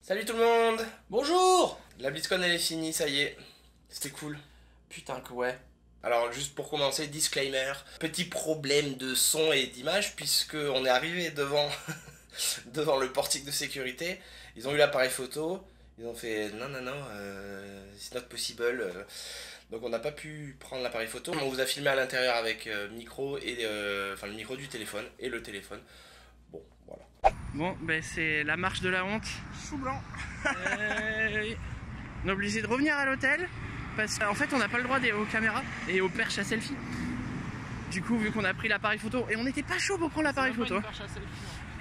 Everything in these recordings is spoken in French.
Salut tout le monde! Bonjour! La BlizzCon elle est finie, ça y est. C'était cool. Putain que ouais. Alors juste pour commencer, disclaimer. Petit problème de son et d'image puisque on est arrivé devant, devant le portique de sécurité. Ils ont eu l'appareil photo. Ils ont fait non, it's not possible. Donc on n'a pas pu prendre l'appareil photo. On vous a filmé à l'intérieur avec micro et enfin le micro du téléphone et le téléphone. Bon, voilà. Bon, ben c'est la marche de la honte. Chou blanc. On est obligé de revenir à l'hôtel parce qu'en fait on n'a pas le droit aux caméras et aux perches à selfie. Du coup, vu qu'on a pris l'appareil photo et on n'était pas chaud pour prendre l'appareil photo,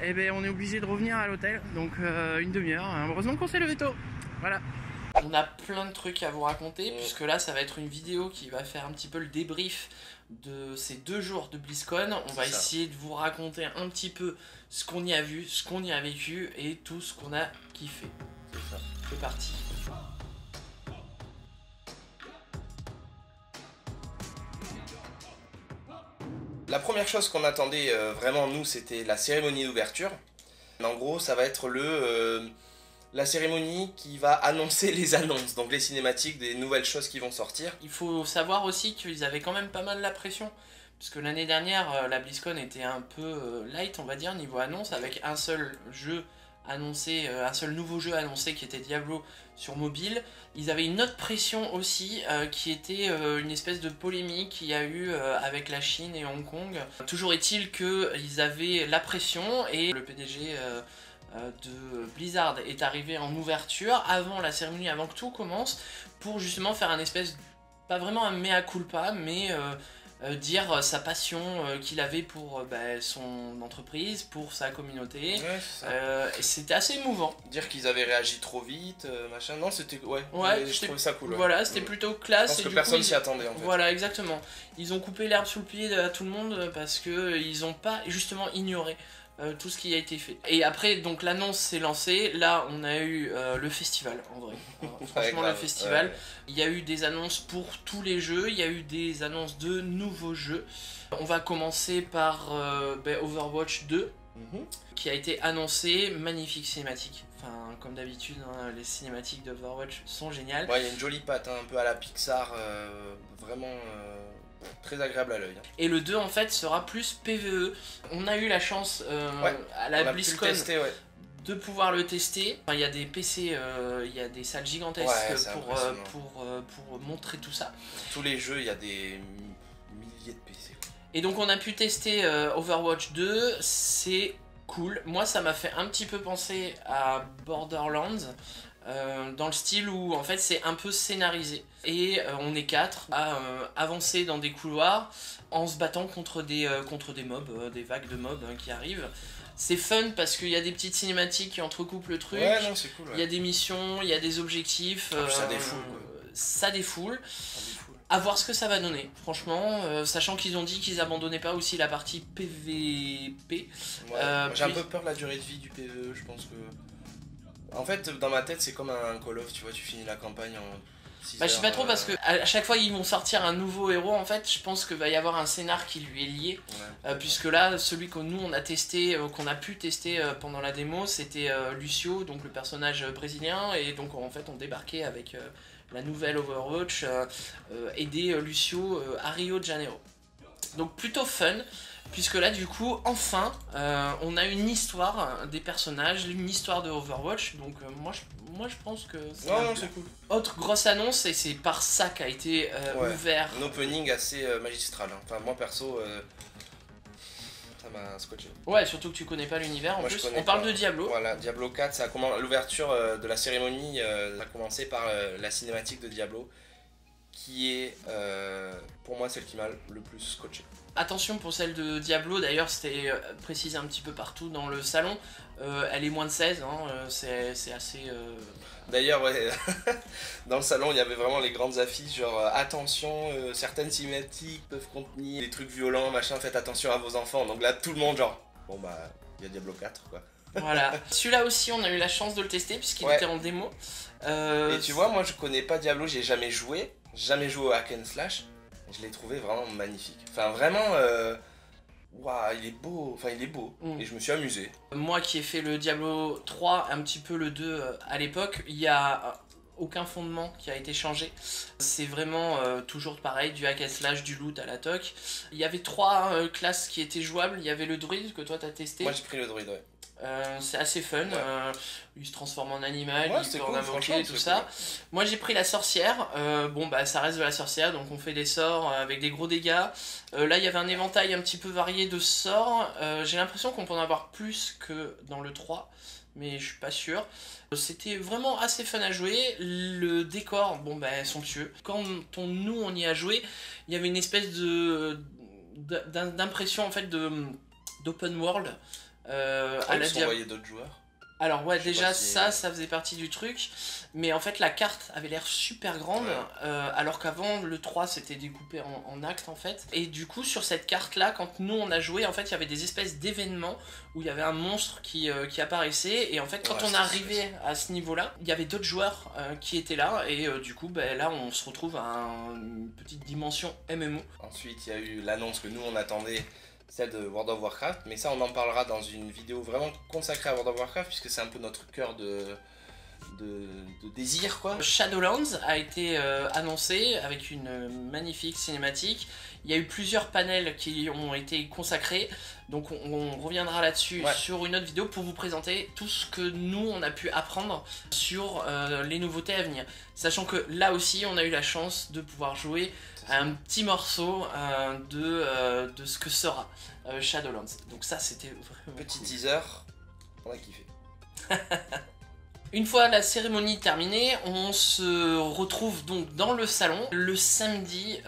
et ben on est obligé de revenir à l'hôtel. Donc une demi-heure. Heureusement qu'on s'est levé tôt. Voilà. On a plein de trucs à vous raconter puisque là ça va être une vidéo qui va faire un petit peu le débrief de ces 2 jours de BlizzCon. On va essayer de vous raconter un petit peu ce qu'on y a vu, ce qu'on y a vécu et tout ce qu'on a kiffé. C'est ça. C'est parti. La première chose qu'on attendait vraiment nous, c'était la cérémonie d'ouverture. En gros, ça va être la cérémonie qui va annoncer les annonces, donc les cinématiques des nouvelles choses qui vont sortir. Il faut savoir aussi qu'ils avaient quand même pas mal la pression. Parce que l'année dernière, la BlizzCon était un peu light, on va dire, niveau annonce, avec un seul jeu annoncé, un seul nouveau jeu annoncé qui était Diablo sur mobile. Ils avaient une autre pression aussi qui était une espèce de polémique qu'il y a eu avec la Chine et Hong Kong. Toujours est-il qu'ils avaient la pression et le PDG de Blizzard est arrivé en ouverture avant la cérémonie, avant que tout commence, pour justement faire un espèce, pas vraiment un mea culpa, mais dire sa passion qu'il avait pour son entreprise, pour sa communauté. Ouais, c'est ça. Et c'était assez émouvant. Dire qu'ils avaient réagi trop vite, machin. Non, c'était. Ouais, je trouvais ça cool. Ouais. Voilà, c'était plutôt classe. Parce et que du personne coup, s'y attendait en fait. Voilà, exactement. Ils ont coupé l'herbe sous le pied à tout le monde parce qu'ils n'ont pas justement ignoré tout ce qui a été fait. Et après, donc l'annonce s'est lancée. Là, on a eu le festival, en vrai. Franchement, Ouais, le festival. ouais. Il y a eu des annonces pour tous les jeux. Il y a eu des annonces de nouveaux jeux. On va commencer par Overwatch 2. Qui a été annoncé, magnifique cinématique. Enfin, comme d'habitude, hein, les cinématiques d'Overwatch sont géniales. Ouais, il y a une jolie patte, hein, un peu à la Pixar, vraiment très agréable à l'œil. Hein. Et le 2 en fait sera plus PvE. On a eu la chance à la BlizzCon de pouvoir le tester. Enfin, il y a des PC, il y a des salles gigantesques pour montrer tout ça. Tous les jeux, il y a des milliers de PC. Et donc on a pu tester Overwatch 2, c'est cool. Moi ça m'a fait un petit peu penser à Borderlands, dans le style où en fait c'est un peu scénarisé. Et on est 4 à avancer dans des couloirs en se battant contre des mobs, des vagues de mobs qui arrivent. C'est fun parce qu'il y a des petites cinématiques qui entrecoupent le truc. Ouais, non, c'est cool. Ouais. Il y a des missions, il y a des objectifs. Ça défoule. Ça défoule. À voir ce que ça va donner, franchement, sachant qu'ils ont dit qu'ils abandonnaient pas aussi la partie PVP. Ouais, j'ai un peu peur de la durée de vie du PVE, je pense que... En fait, dans ma tête, c'est comme un Call of, tu vois, tu finis la campagne en 6 heures. Je sais pas trop parce que à chaque fois ils vont sortir un nouveau héros, en fait, je pense qu'il va y avoir un scénar qui lui est lié. Ouais, puisque là, celui que nous on a testé, qu'on a pu tester pendant la démo, c'était Lucio, donc le personnage brésilien, et donc en fait on débarquait avec... la nouvelle Overwatch, aider Lucio à Rio de Janeiro. Donc plutôt fun, puisque là du coup, enfin, on a une histoire des personnages, une histoire de Overwatch, donc moi je pense que c'est cool. Autre grosse annonce, et c'est par ça qu'a été ouvert... Un opening assez magistral, hein. Enfin moi perso... ça m'a scotché. Ouais, surtout que tu connais pas l'univers en plus. On parle de Diablo. Voilà, Diablo 4, ça commence l'ouverture de la cérémonie a commencé par la cinématique de Diablo, qui est pour moi celle qui m'a le plus scotché. Attention pour celle de Diablo, d'ailleurs c'était précisé un petit peu partout dans le salon, elle est moins de 16, hein, c'est assez... D'ailleurs, ouais, dans le salon il y avait vraiment les grandes affiches, genre attention, certaines cinématiques peuvent contenir des trucs violents, machin, faites attention à vos enfants. Donc là tout le monde genre, bon bah, il y a Diablo 4 quoi. Voilà, celui-là aussi on a eu la chance de le tester puisqu'il était en démo. Et tu vois, moi je connais pas Diablo, j'ai jamais joué au hack and slash. Je l'ai trouvé vraiment magnifique. Enfin vraiment, waouh, il est beau, enfin il est beau, et je me suis amusé. Moi qui ai fait le Diablo 3, un petit peu le 2 à l'époque, il y a aucun fondement qui a été changé. C'est vraiment toujours pareil, du hack and slash, du loot à la toc. Il y avait 3 classes qui étaient jouables. Il y avait le druide que toi t'as testé. Moi j'ai pris le druide, ouais. C'est assez fun, Ouais. Il se transforme en animal, Ouais, il c'est peut cool, en invoquer, franchement, tout c'est ça. cool. Moi j'ai pris la sorcière, bon bah ça reste de la sorcière, donc on fait des sorts avec des gros dégâts. Là il y avait un éventail un petit peu varié de sorts, j'ai l'impression qu'on peut en avoir plus que dans le 3, mais je suis pas sûr. C'était vraiment assez fun à jouer, le décor, bon bah somptueux. Quand nous on y a joué, il y avait une espèce d'impression en fait d'open world. À la Ils ont envoyé d'autres joueurs. Alors ouais, Je sais déjà pas si- ça faisait partie du truc, mais en fait la carte avait l'air super grande, Ouais. alors qu'avant le 3 c'était découpé en actes en fait. Et du coup sur cette carte là, quand nous on a joué, en fait il y avait des espèces d'événements où il y avait un monstre qui apparaissait, et en fait quand Ouais, on c'était arrivait à ce niveau là, il y avait d'autres joueurs qui étaient là, et du coup bah, là on se retrouve à une petite dimension MMO. Ensuite, il y a eu l'annonce que nous on attendait, celle de World of Warcraft, mais ça on en parlera dans une vidéo vraiment consacrée à World of Warcraft, puisque c'est un peu notre cœur de désir, quoi. Shadowlands a été annoncé avec une magnifique cinématique. Il y a eu plusieurs panels qui ont été consacrés, donc on reviendra là-dessus sur une autre vidéo pour vous présenter tout ce que nous on a pu apprendre sur les nouveautés à venir. Sachant que là aussi on a eu la chance de pouvoir jouer à un petit morceau de ce que sera Shadowlands. Donc ça c'était vraiment Petit cool. teaser, on a kiffé. Une fois la cérémonie terminée, on se retrouve donc dans le salon. Le samedi,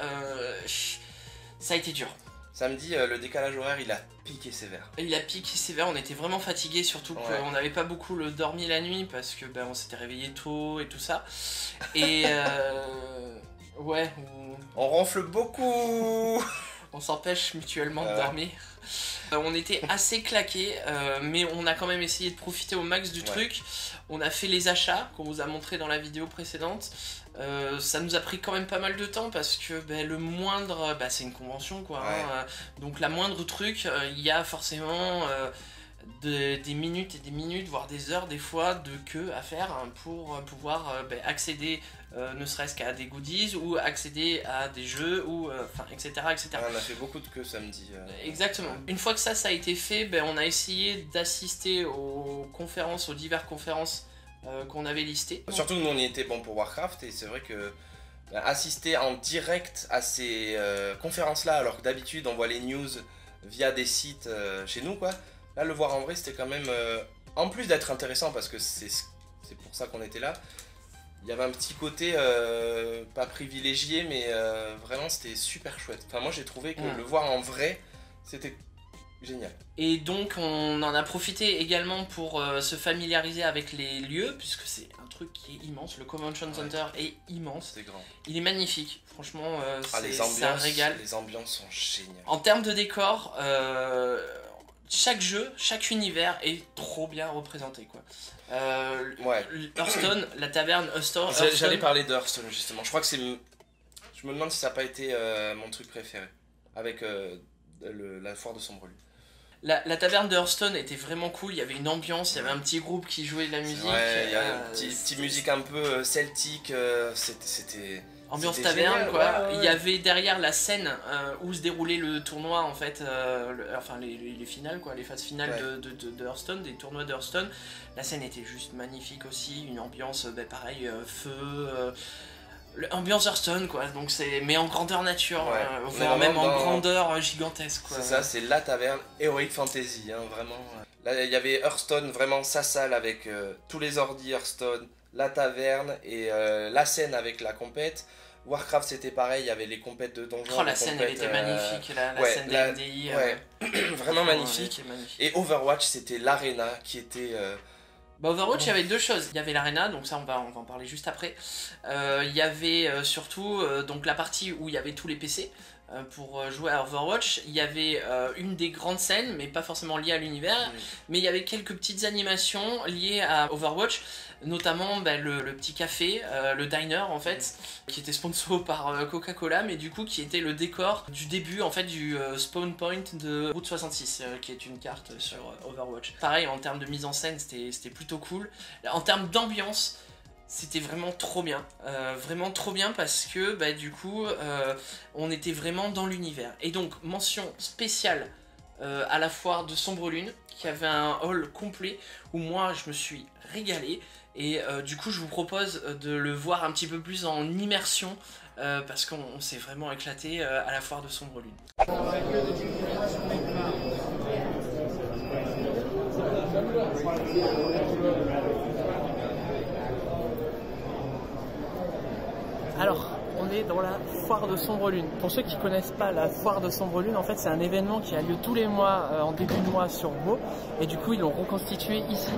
ça a été dur. Samedi, le décalage horaire il a piqué sévère. Il a piqué sévère, on était vraiment fatigués, surtout qu'on n'avait pas beaucoup dormi la nuit parce que on s'était réveillé tôt et tout ça. Et ouais, On ronfle beaucoup. on s'empêche mutuellement de dormir. On était assez claqués, mais on a quand même essayé de profiter au max du truc. On a fait les achats qu'on vous a montré dans la vidéo précédente. Ça nous a pris quand même pas mal de temps parce que le moindre, c'est une convention quoi. Hein, donc la moindre truc, il y a forcément des minutes et des minutes, voire des heures des fois de queue à faire pour pouvoir accéder ne serait-ce qu'à des goodies ou accéder à des jeux ou etc. etc. On a fait beaucoup de queue samedi. Exactement. Une fois que ça a été fait, on a essayé d'assister aux conférences, aux diverses conférences qu'on avait listées. Surtout que nous on y était bon pour Warcraft, et c'est vrai que assister en direct à ces conférences là, alors que d'habitude on voit les news via des sites chez nous quoi. Là le voir en vrai c'était quand même, en plus d'être intéressant parce que c'est pour ça qu'on était là, il y avait un petit côté pas privilégié, mais vraiment c'était super chouette. Enfin moi j'ai trouvé que le voir en vrai c'était génial. Et donc on en a profité également pour se familiariser avec les lieux, puisque c'est un truc qui est immense. Le Convention Center est immense. C'est grand. Il est magnifique, franchement c'est un régal. Les ambiances sont géniales. En termes de décor, chaque jeu, chaque univers est trop bien représenté quoi. Hearthstone, la taverne Hearthstone. J'allais parler d'Hearthstone justement. Je crois que c'est. Je me demande si ça n'a pas été mon truc préféré. Avec la foire de Sombrelu. La taverne de Hearthstone était vraiment cool, il y avait une ambiance, il y avait un petit groupe qui jouait de la musique. Ouais, il y a une petite musique un peu celtique, c'était... Ambiance taverne génial, quoi. Il y avait derrière la scène où se déroulait le tournoi en fait, enfin les finales quoi, les phases finales de Hearthstone, des tournois de Hearthstone. La scène était juste magnifique aussi, une ambiance pareil, feu... ambiance Hearthstone quoi, donc c'est mais en grandeur nature, voire même en grandeur gigantesque quoi. C'est ça, c'est la taverne Heroic Fantasy, hein, vraiment. Là il y avait Hearthstone, vraiment sa salle avec tous les ordi Hearthstone, la taverne et la scène avec la compète. Warcraft c'était pareil, il y avait les compètes de donjons. Oh la scène elle était magnifique, la scène des MDI. Vraiment magnifique. Et Overwatch c'était l'arena qui était... Overwatch, il y avait deux choses. Il y avait l'arena, donc ça on va en parler juste après. Il y avait surtout donc la partie où il y avait tous les PC. pour jouer à Overwatch, il y avait une des grandes scènes, mais pas forcément liée à l'univers, mais il y avait quelques petites animations liées à Overwatch, notamment le petit café, le diner en fait, qui était sponsor par Coca-Cola, mais du coup qui était le décor du début en fait du spawn point de Route 66, qui est une carte sur Overwatch. Pareil, en termes de mise en scène, c'était plutôt cool. En termes d'ambiance, c'était vraiment trop bien parce que du coup on était vraiment dans l'univers. Et donc mention spéciale à la foire de Sombre Lune qui avait un hall complet où moi je me suis régalé et du coup je vous propose de le voir un petit peu plus en immersion parce qu'on s'est vraiment éclaté à la foire de Sombre Lune. Alors, on est dans la foire de Sombre Lune. Pour ceux qui ne connaissent pas la foire de Sombre Lune, en fait c'est un événement qui a lieu tous les mois en début de mois sur Meaux. Et du coup ils l'ont reconstitué ici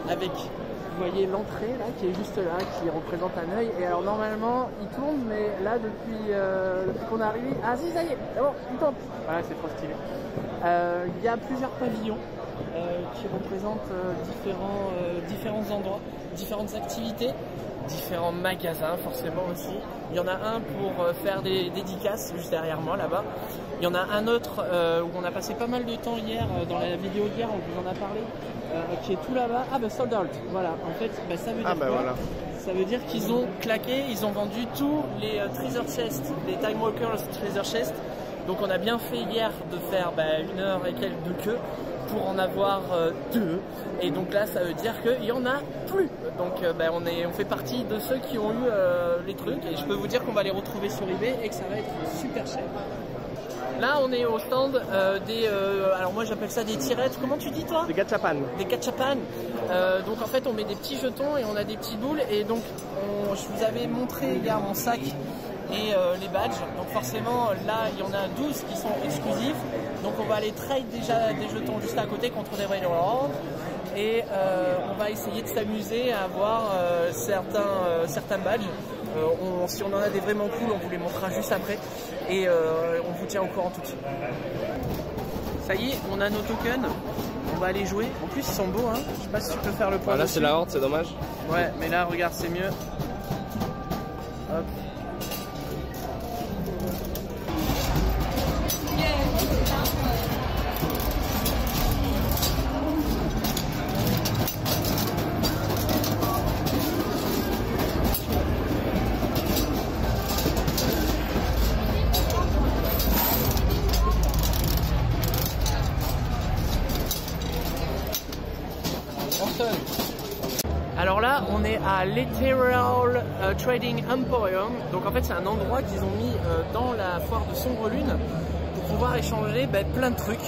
avec, vous voyez l'entrée là qui est juste là, qui représente un œil. Et alors normalement il tourne, mais là depuis qu'on est arrivé, ah si ça y est, c'est bon, il tourne. Voilà, c'est trop stylé. Il y a plusieurs pavillons qui représentent différents endroits, différentes activités. Différents magasins forcément aussi. Il y en a un pour faire des dédicaces juste derrière moi là-bas. Il y en a un autre où on a passé pas mal de temps hier dans la vidéo d'hier, on vous en a parlé, qui est tout là-bas. Ah bah sold out, voilà. En fait ça veut dire quoi voilà. Ça veut dire qu'ils ont claqué, ils ont vendu tous les treasure chests, les Time Walkers treasure chests. Donc on a bien fait hier de faire 1 heure et quelques de queue pour en avoir 2, et donc là ça veut dire qu'il y en a plus. Donc on fait partie de ceux qui ont eu les trucs, et je peux vous dire qu'on va les retrouver sur eBay et que ça va être super cher. Là on est au stand alors moi j'appelle ça des tirettes, comment tu dis toi? Des gachapan. Des gachapan. Donc en fait on met des petits jetons et on a des petites boules, et donc je vous avais montré hier mon sac et les badges, donc forcément là il y en a 12 qui sont exclusifs, donc on va aller trade déjà des jetons juste à côté contre des Railroad, et on va essayer de s'amuser à avoir certains badges. Si on en a des vraiment cool, on vous les montrera juste après, et on vous tient au courant tout de suite. Ça y est, on a nos tokens, on va aller jouer. En plus ils sont beaux, hein. Je sais pas si tu peux faire le point. Là c'est la horde, c'est dommage. Ouais, mais là regarde, c'est mieux. Hop. Alors là, on est à Literal Trading Emporium. Donc en fait, c'est un endroit qu'ils ont mis dans la foire de Sombre Lune pour pouvoir échanger plein de trucs,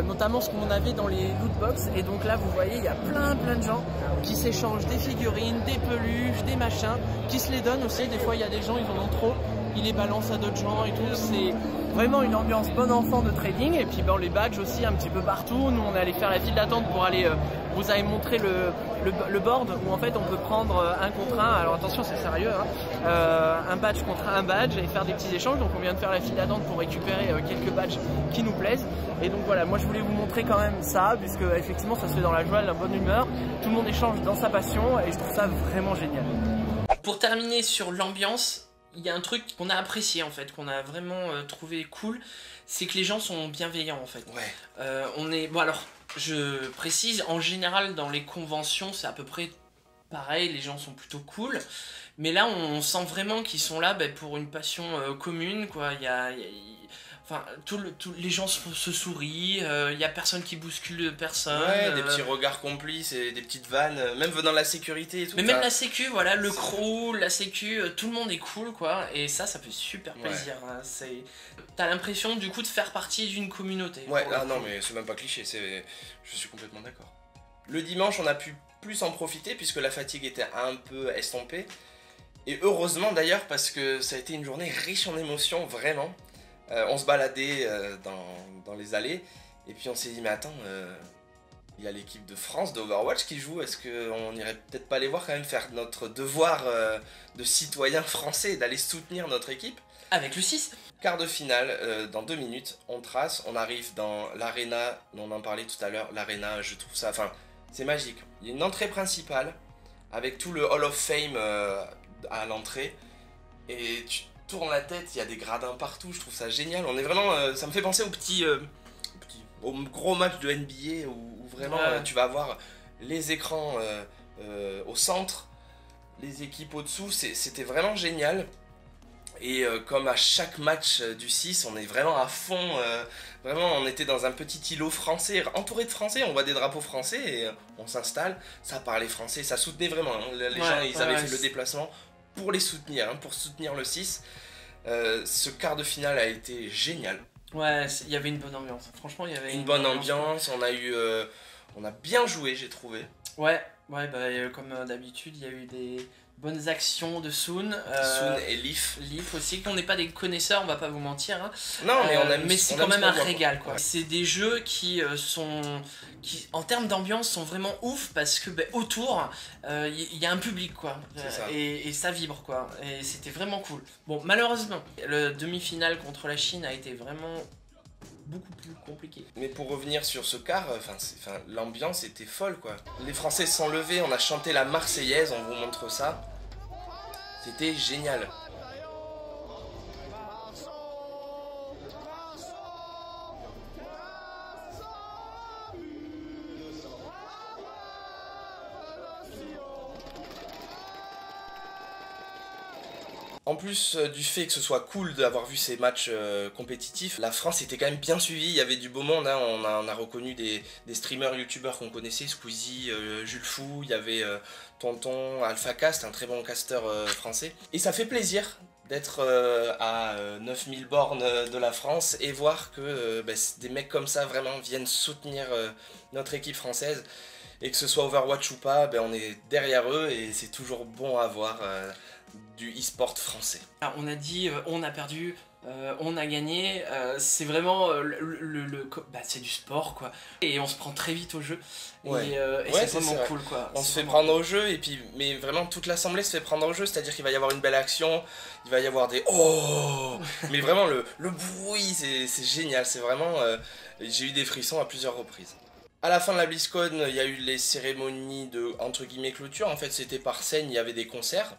notamment ce qu'on avait dans les loot box. Et donc là, vous voyez, il y a plein de gens qui s'échangent des figurines, des peluches, des machins, qui se les donnent aussi. Des fois, il y a des gens, ils en ont trop, ils les balancent à d'autres gens et tout. C'est vraiment une ambiance bon enfant de trading. Et puis les badges aussi un petit peu partout. Nous, on est allé faire la file d'attente pour aller vous avez montré le board où en fait on peut prendre un contre un. Alors attention, c'est sérieux, hein. Un badge contre un badge et faire des petits échanges. Donc on vient de faire la file d'attente pour récupérer quelques badges qui nous plaisent. Et donc voilà, moi je voulais vous montrer quand même ça, puisque effectivement ça se fait dans la joie, la bonne humeur. Tout le monde échange dans sa passion et je trouve ça vraiment génial. Pour terminer sur l'ambiance, il y a un truc qu'on a apprécié en fait, qu'on a vraiment trouvé cool, c'est que les gens sont bienveillants en fait. Ouais. Bon alors, je précise, en général dans les conventions c'est à peu près pareil, les gens sont plutôt cool, mais là on sent vraiment qu'ils sont là pour une passion commune quoi. Enfin, les gens se sourient, il n'y a personne qui bouscule personne. Ouais, des petits regards complices et des petites vannes, même venant de la sécurité et tout. Mais même la sécu, voilà, le crew, la sécu, tout le monde est cool quoi, et ça fait super plaisir. Hein. T'as l'impression du coup de faire partie d'une communauté. Ouais, non mais c'est même pas cliché, je suis complètement d'accord. Le dimanche on a pu plus en profiter puisque la fatigue était un peu estompée. Et heureusement d'ailleurs parce que ça a été une journée riche en émotions, vraiment. On se baladait dans les allées et puis on s'est dit mais attends, Il y a l'équipe de France d'Overwatch qui joue. Est-ce qu'on n'irait peut-être pas les voir quand même faire notre devoir de citoyen français, d'aller soutenir notre équipe? Avec le 6. Quart de finale, dans 2 minutes, on trace, on arrive dans l'arena, on en parlait tout à l'heure, l'arena, je trouve ça, enfin, c'est magique. Il y a une entrée principale, avec tout le Hall of Fame à l'entrée, et tu tournes la tête, il y a des gradins partout, je trouve ça génial. On est vraiment, ça me fait penser au gros match de NBA, où vraiment tu vas avoir les écrans au centre, les équipes au-dessous, c'était vraiment génial. Et comme à chaque match du 6, on est vraiment à fond, vraiment on était dans un petit îlot français, entouré de français, on voit des drapeaux français et on s'installe, ça parlait français, ça soutenait vraiment, hein. Les gens ils avaient fait le déplacement pour les soutenir, hein, pour soutenir le 6. Ce quart de finale a été génial. Ouais, il y avait une bonne ambiance, franchement il y avait une bonne ambiance, on a bien joué j'ai trouvé. Ouais, bah, comme d'habitude il y a eu des bonnes actions de Soon. Soon et Leaf. Leaf aussi, qu'on n'est pas des connaisseurs, on va pas vous mentir. Hein. Non, mais on aime. Mais c'est quand même un régal, quoi. Ouais. C'est des jeux qui en termes d'ambiance, sont vraiment ouf parce que autour, il y a un public, quoi. Et ça vibre, quoi. Et c'était vraiment cool. Bon, malheureusement, le demi-finale contre la Chine a été vraiment beaucoup plus compliqué. Mais pour revenir sur ce quart, l'ambiance était folle, quoi. Les Français se sont levés, on a chanté la Marseillaise, on vous montre ça. C'était génial. En plus du fait que ce soit cool d'avoir vu ces matchs compétitifs, la France était quand même bien suivie, il y avait du beau monde, hein. On a reconnu des streamers, youtubeurs qu'on connaissait, Squeezie, Jules Fou, il y avait Tonton, AlphaCast, un très bon caster français. Et ça fait plaisir d'être à 9000 bornes de la France et voir que des mecs comme ça vraiment viennent soutenir notre équipe française. Et que ce soit Overwatch ou pas, on est derrière eux et c'est toujours bon à voir du e-sport français. On a dit on a perdu, on a gagné, c'est vraiment c'est du sport quoi. Et on se prend très vite au jeu. Ouais. Et c'est vraiment cool quoi. On se fait prendre au jeu et puis mais vraiment toute l'assemblée se fait prendre au jeu, c'est-à-dire qu'il va y avoir une belle action, il va y avoir des oh mais vraiment le bruit c'est génial, c'est vraiment j'ai eu des frissons à plusieurs reprises. À la fin de la BlizzCon, il y a eu les cérémonies de entre guillemets clôture. En fait, c'était par scène, il y avait des concerts.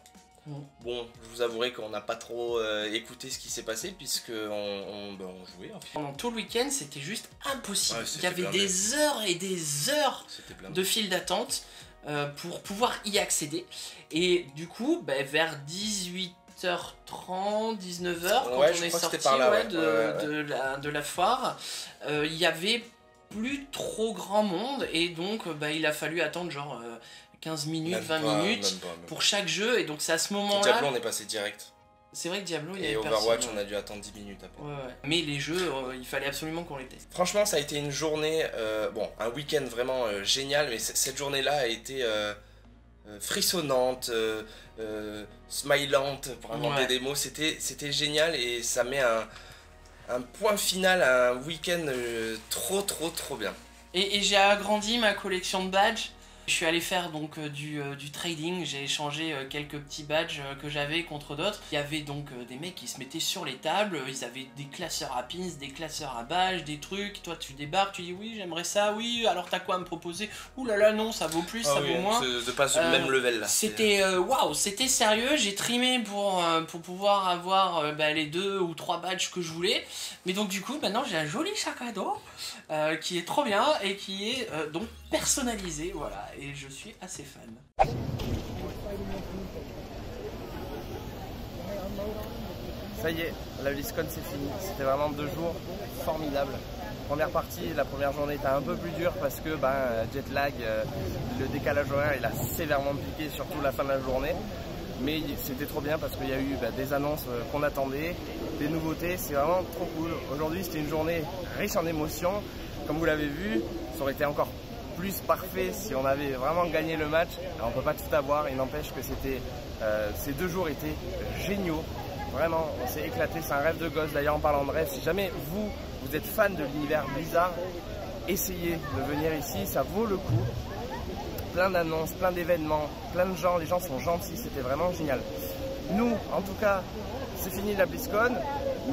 Bon, je vous avouerai qu'on n'a pas trop écouté ce qui s'est passé puisque on jouait. En fait. Pendant tout le week-end, c'était juste impossible. Il y avait des heures et des heures de file d'attente pour pouvoir y accéder. Et du coup, vers 18h30, 19h, quand on est sorti de la foire, il y avait plus trop grand monde et donc il a fallu attendre genre 15 minutes, 20 minutes pour chaque jeu et donc c'est à ce moment-là... Diablo on est passé direct. C'est vrai que Diablo il y avait Overwatch on a dû attendre 10 minutes après. Ouais. Mais les jeux il fallait absolument qu'on les teste. Franchement ça a été une journée, un week-end vraiment génial mais cette journée-là a été frissonnante, smilante pour inventer des mots, c'était génial et ça met un point final à un week-end trop bien. Et j'ai agrandi ma collection de badges. Je suis allé faire donc du trading, j'ai échangé quelques petits badges que j'avais contre d'autres. Il y avait donc des mecs qui se mettaient sur les tables, ils avaient des classeurs à pins, des classeurs à badges, des trucs. Toi tu débarques, tu dis oui j'aimerais ça, oui alors t'as quoi à me proposer? Ouh là là non ça vaut plus, ça vaut moins. C'est pas le même level là. C'était waouh, c'était sérieux, j'ai trimé pour pouvoir avoir les 2 ou 3 badges que je voulais. Mais donc du coup maintenant j'ai un joli sac à dos qui est trop bien et qui est donc personnalisé, voilà, et je suis assez fan. Ça y est, la BlizzCon c'est fini, c'était vraiment 2 jours formidables. Première partie, la première journée était un peu plus dure parce que jet lag, le décalage horaire il a sévèrement piqué, surtout la fin de la journée. Mais c'était trop bien parce qu'il y a eu des annonces qu'on attendait, des nouveautés, c'est vraiment trop cool. Aujourd'hui c'était une journée riche en émotions, comme vous l'avez vu, ça aurait été encore plus parfait si on avait vraiment gagné le match. Alors, on peut pas tout avoir, il n'empêche que ces 2 jours étaient géniaux. Vraiment, on s'est éclaté, c'est un rêve de gosse. D'ailleurs en parlant de rêve, si jamais vous êtes fan de l'univers Blizzard, essayez de venir ici, ça vaut le coup. Plein d'annonces, plein d'événements, plein de gens, les gens sont gentils, c'était vraiment génial. Nous, en tout cas, c'est fini la BlizzCon,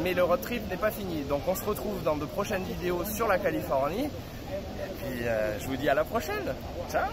mais le road trip n'est pas fini. Donc on se retrouve dans de prochaines vidéos sur la Californie. Et puis je vous dis à la prochaine. Ciao!